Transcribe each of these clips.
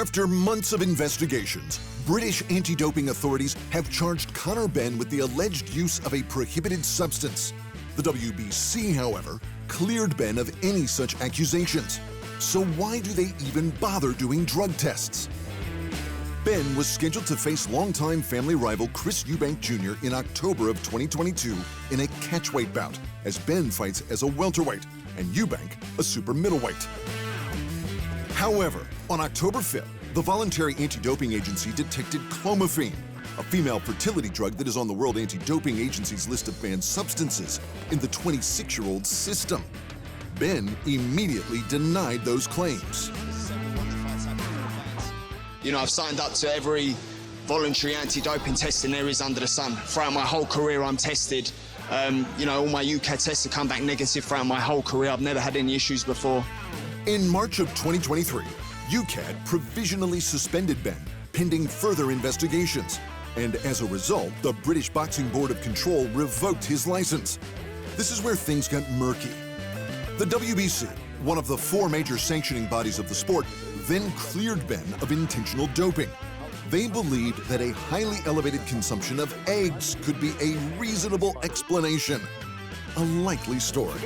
After months of investigations, British anti-doping authorities have charged Conor Benn with the alleged use of a prohibited substance. The WBC, however, cleared Benn of any such accusations. So why do they even bother doing drug tests? Benn was scheduled to face longtime family rival Chris Eubank Jr. in October of 2022 in a catchweight bout, as Benn fights as a welterweight and Eubank a super middleweight. However, on October 5th, the voluntary anti-doping agency detected clomiphene, a female fertility drug that is on the World Anti-Doping Agency's list of banned substances, in the 26-year-old's system. Benn immediately denied those claims. You know, I've signed up to every voluntary anti-doping testing there is under the sun. Throughout my whole career, I'm tested. You know, all my UK tests have come back negative throughout my whole career. I've never had any issues before. In March of 2023, UKAD provisionally suspended Benn, pending further investigations. And as a result, the British Boxing Board of Control revoked his license. This is where things got murky. The WBC, one of the 4 major sanctioning bodies of the sport, then cleared Benn of intentional doping. They believed that a highly elevated consumption of eggs could be a reasonable explanation. A likely story.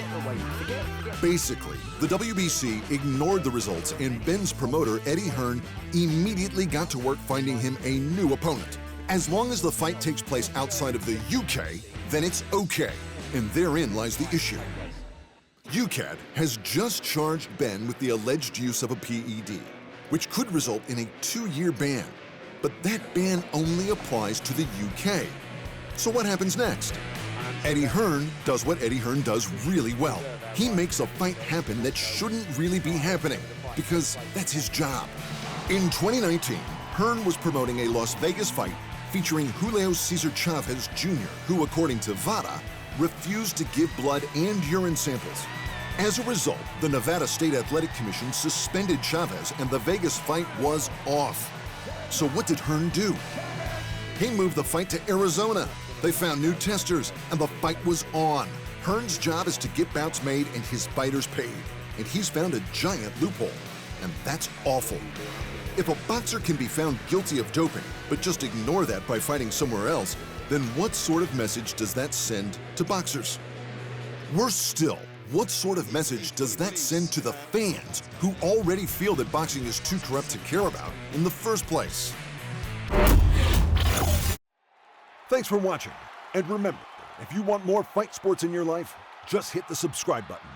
Basically, the WBC ignored the results, and Benn's promoter, Eddie Hearn, immediately got to work finding him a new opponent. As long as the fight takes place outside of the UK, then it's okay, and therein lies the issue. UKAD has just charged Benn with the alleged use of a PED, which could result in a 2-year ban. But that ban only applies to the UK. So what happens next? Eddie Hearn does what Eddie Hearn does really well. He makes a fight happen that shouldn't really be happening, because that's his job. In 2019, Hearn was promoting a Las Vegas fight featuring Julio Cesar Chavez Jr., who, according to VADA, refused to give blood and urine samples. As a result, the Nevada State Athletic Commission suspended Chavez, and the Vegas fight was off. So what did Hearn do? He moved the fight to Arizona. They found new testers, and the fight was on. Hearn's job is to get bouts made and his fighters paid, and he's found a giant loophole, and that's awful. If a boxer can be found guilty of doping, but just ignore that by fighting somewhere else, then what sort of message does that send to boxers? Worse still, what sort of message does that send to the fans who already feel that boxing is too corrupt to care about in the first place? Thanks for watching, and remember, if you want more fight sports in your life, just hit the subscribe button.